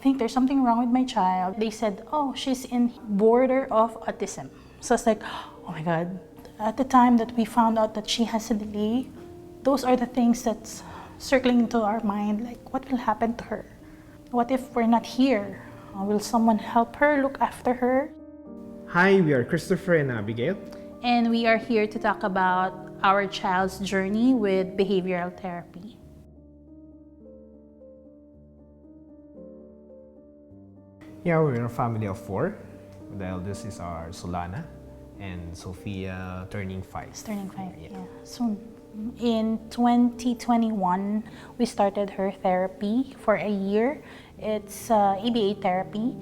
think there's something wrong with my child. They said, oh, she's in border of autism. So it's like, oh my God. At the time that we found out that she has a delay, those are the things that's circling into our mind, like what will happen to her? What if we're not here? Will someone help her, look after her? Hi, we are Christopher and Abigail. And we are here to talk about our child's journey with behavioral therapy. Yeah, we're a family of 4. The eldest is our Solana and Sofia turning 5. It's turning 5, yeah. Soon. In 2021, we started her therapy for a year. It's ABA therapy,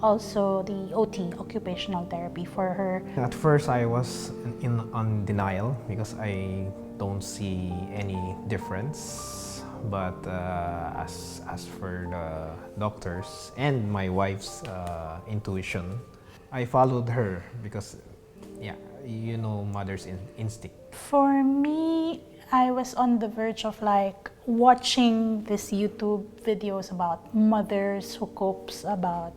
also the OT, occupational therapy for her. At first, I was on denial because I don't see any difference. But as for the doctors and my wife's intuition, I followed her because, yeah, you know, mother's instinct. For me, I was on the verge of like watching these YouTube videos about mothers who copes about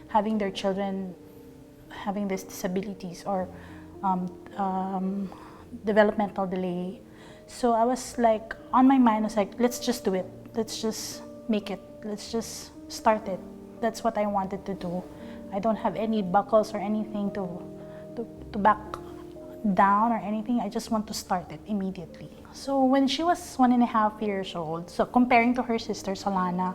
having their children having these disabilities or developmental delay. So I was like, on my mind, I was like, let's just do it. Let's just make it. Let's just start it. That's what I wanted to do. I don't have any buckles or anything to back down or anything. I just want to start it immediately. So when she was 1.5 years old, so comparing to her sister Solana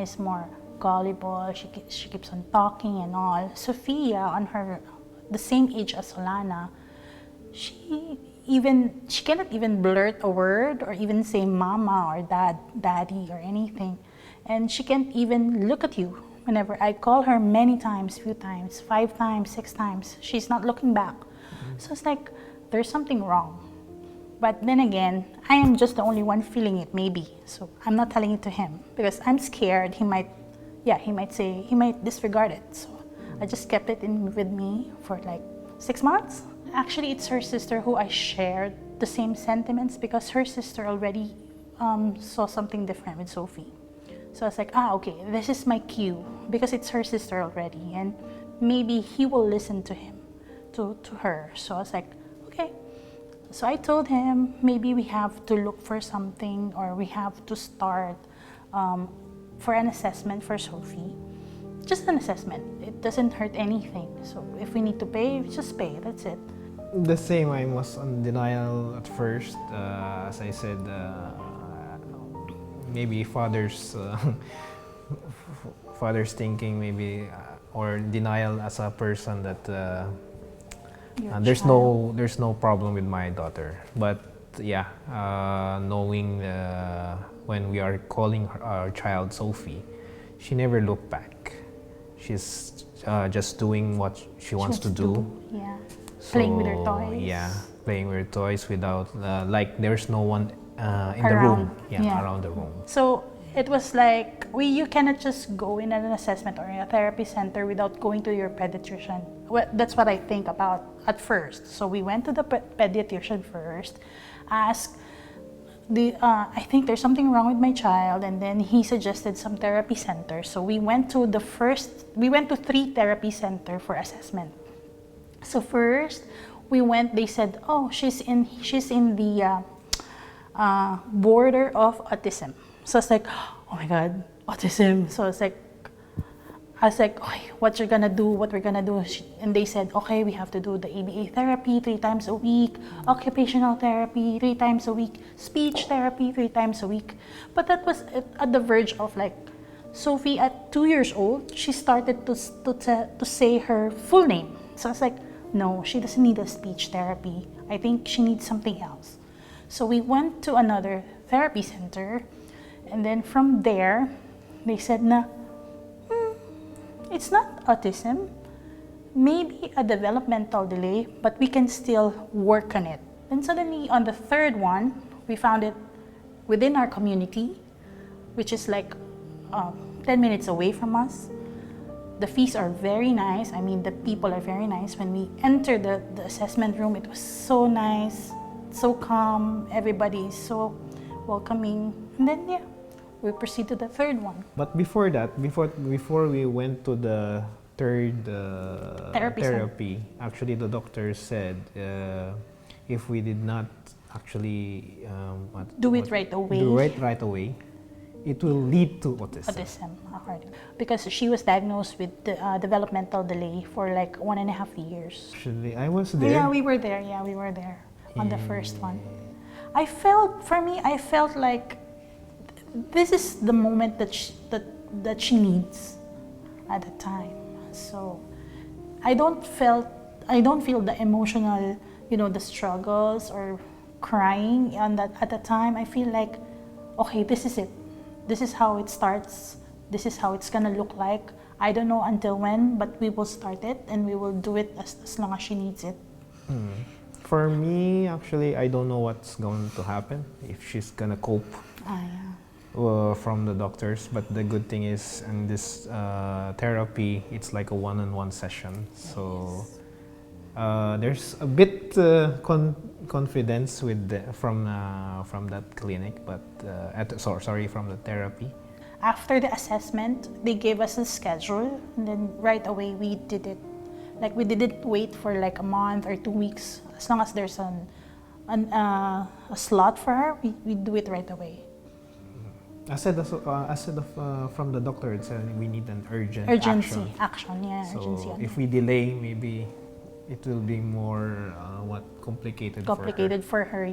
is more gullible. She keeps on talking and all. Sofia, on her the same age as Solana, she cannot even blurt a word or even say mama or daddy or anything. And she can't even look at you. Whenever I call her many times, few times, 5 times, 6 times, she's not looking back. So it's like, there's something wrong. But then again, I am just the only one feeling it, maybe. So I'm not telling it to him because I'm scared he might disregard it. So I just kept it with me for like 6 months. Actually, it's her sister who I shared the same sentiments because her sister already saw something different with Sophie. So I was like, okay, this is my cue because it's her sister already and maybe he will listen to her. So I was like, okay. So I told him maybe we have to look for something or we have to start for an assessment for Sophie. Just an assessment. It doesn't hurt anything. So if we need to pay, just pay. That's it. The same, I was on denial at first. As I said, maybe father's thinking, maybe or denial as a person that there's no problem with my daughter. But yeah, knowing when we are calling our child Sophie, she never looked back. She's just doing what she wants to do. Yeah. So, playing with her toys. Yeah, playing with her toys without like there's no one in Around. the room. Yeah, around the room. So it was like you cannot just go in an assessment or in a therapy center without going to your pediatrician. Well, that's what I think about at first. So we went to the pediatrician first, asked I think there's something wrong with my child, and then he suggested some therapy centers. So we went to 3 therapy centers for assessment. So first we went, they said, oh, she's in the border of autism. So it's like, oh my God, autism. So I was like, okay, what we're gonna do? And they said, okay, we have to do the ABA therapy 3 times a week, occupational therapy 3 times a week, speech therapy 3 times a week. But that was at the verge of like, Sophie at 2 years old, she started to say her full name. So I was like, no, she doesn't need a speech therapy. I think she needs something else. So we went to another therapy center, and then from there, they said, it's not autism, maybe a developmental delay, but we can still work on it. Then suddenly on the 3rd one, we found it within our community, which is like 10 minutes away from us. The fees are very nice. I mean, the people are very nice. When we entered the assessment room, it was so nice, so calm. Everybody is so welcoming. And then, yeah, we proceed to the third one. But before that, before we went to the third therapy, actually the doctor said if we did not actually Do it right away. do it right away, it will lead to autism. According. Because she was diagnosed with developmental delay for like 1.5 years. Actually, I was there. Yeah, we were there. Yeah, we were there on the first one. I felt like this is the moment that she needs at the time. So I don't feel the emotional, the struggles or crying at the time. I feel like, okay, this is it. This is how it starts. This is how it's gonna look like. I don't know until when, but we will start it and we will do it as long as she needs it. For me, actually, I don't know what's going to happen, if she's gonna cope from the doctors. But the good thing is, in this therapy, it's like a one-on-one session. So there's a bit confidence from that clinic, but from the therapy. After the assessment, they gave us a schedule, and then right away we did it. Like, we didn't wait for like a month or 2 weeks. As long as there's a slot for her, we do it right away. From the doctor, it said we need an urgency action. So urgency. if we delay, maybe it will be more complicated for her.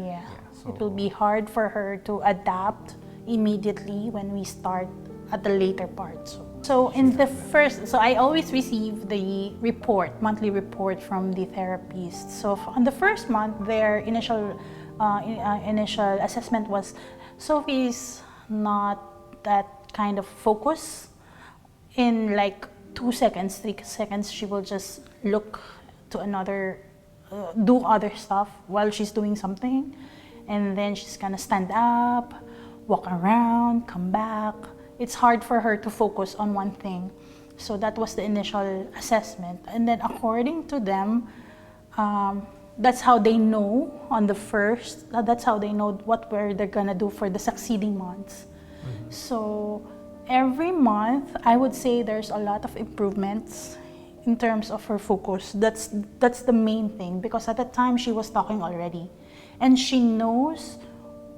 So it will be hard for her to adapt immediately when we start at the later part. So in the first, I always receive the monthly report from the therapist. So on the first month, their initial assessment was, Sophie's not that kind of focus. In like 2 seconds, 3 seconds, she will just look to another, do other stuff while she's doing something, and then she's gonna stand up, walk around, come back. It's hard for her to focus on one thing. So that was the initial assessment. And then according to them, that's how they know on the first, that's how they know what they're gonna do for the succeeding months. So every month, I would say there's a lot of improvements in terms of her focus. That's the main thing, because at the time she was talking already. And she knows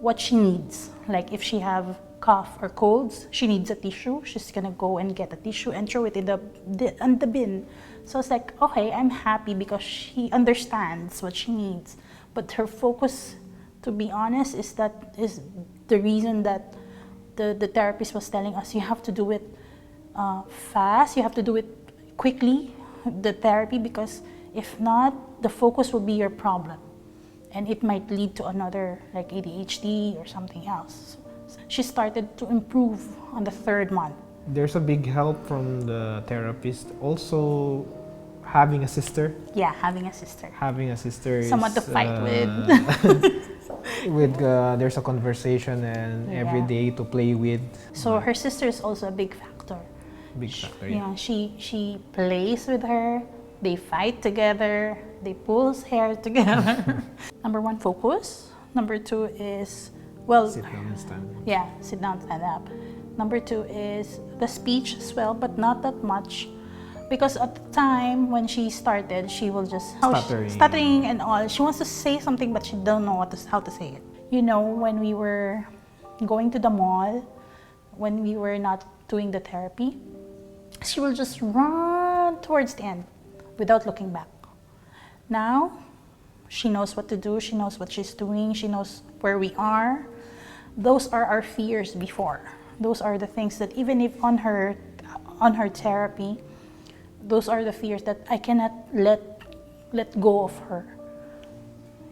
what she needs. Like if she have cough or colds, she needs a tissue, she's gonna go and get a tissue and throw it in the bin. So it's like, okay, I'm happy because she understands what she needs. But her focus, to be honest, is the reason that the therapist was telling us, you have to do it fast, you have to do it quickly, the therapy, because if not, the focus will be your problem. And it might lead to another, like ADHD or something else. She started to improve on the third month. There's a big help from the therapist. Also, having a sister. Yeah, having a sister. Having a sister someone is, to fight with. There's a conversation and every day to play with. So her sister is also a big factor. Yeah, she plays with her. They fight together. They pull hair together. Number 1, focus. Number 2 is, sit down and stand up. Yeah, sit down, stand up. Number 2 is the speech as well, but not that much. Because at the time when she started, she will just stuttering and all. She wants to say something, but she don't know how to say it. When we were going to the mall, when we were not doing the therapy, she will just run towards the end without looking back. Now, she knows what to do. She knows what she's doing. She knows where we are. Those are our fears before. Those are the things that even if on her therapy, those are the fears that I cannot let go of her,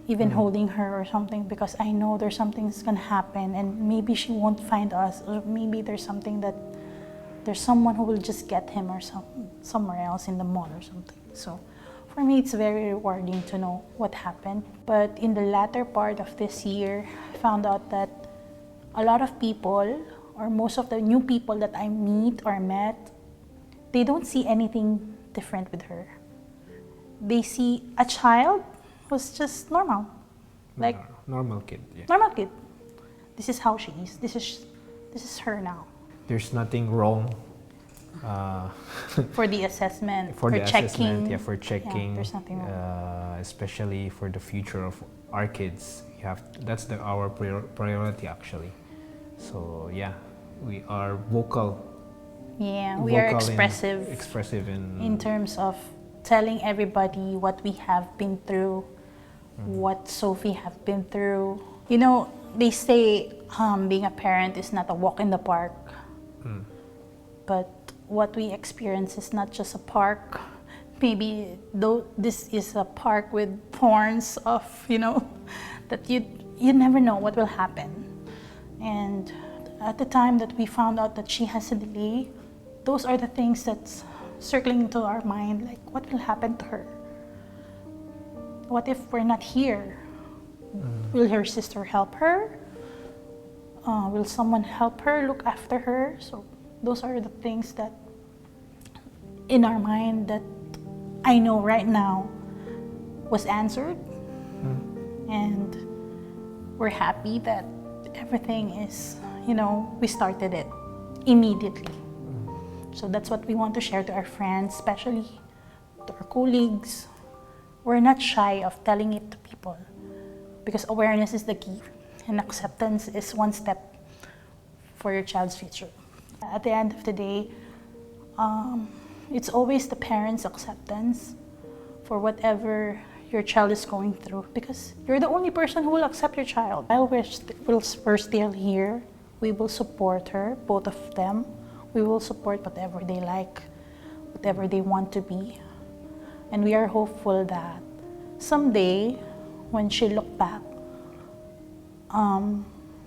even holding her or something, because I know there's something that's gonna happen, and maybe she won't find us, or maybe there's someone who will just get him or somewhere else in the mall or something. So for me, it's very rewarding to know what happened. But in the latter part of this year, I found out that a lot of people, or most of the new people that I meet or met, they don't see anything different with her. They see a child who's just normal. Like normal kid. Yeah. Normal kid. This is how she is. this is her now. There's nothing wrong For the assessment, for the checking. assessment, yeah, for checking. Yeah, there's nothing wrong. Especially for the future of our kids. That's our priority actually. So yeah, we are vocal. Yeah, we are expressive. Expressive in terms of telling everybody what we have been through, what Sophie have been through. You know, they say being a parent is not a walk in the park. But what we experience is not just a park. Maybe though this is a park with thorns of, that you never know what will happen. And at the time that we found out that she has a delay, those are the things that's circling into our mind, like what will happen to her? What if we're not here? Will her sister help her? Will someone help her, look after her? So those are the things that in our mind that I know right now was answered. And we're happy that everything is, we started it immediately. So that's what we want to share to our friends, especially to our colleagues. We're not shy of telling it to people because awareness is the key and acceptance is one step for your child's future. At the end of the day, it's always the parents' acceptance for whatever your child is going through because you're the only person who will accept your child. While we're still here, we will support her, both of them. We will support whatever they like, whatever they want to be. And we are hopeful that someday, when she looks back,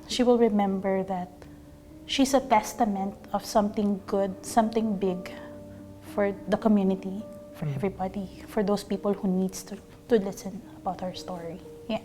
she will remember that she's a testament of something good, something big for the community, for everybody, for those people who needs to listen about our story. Yeah.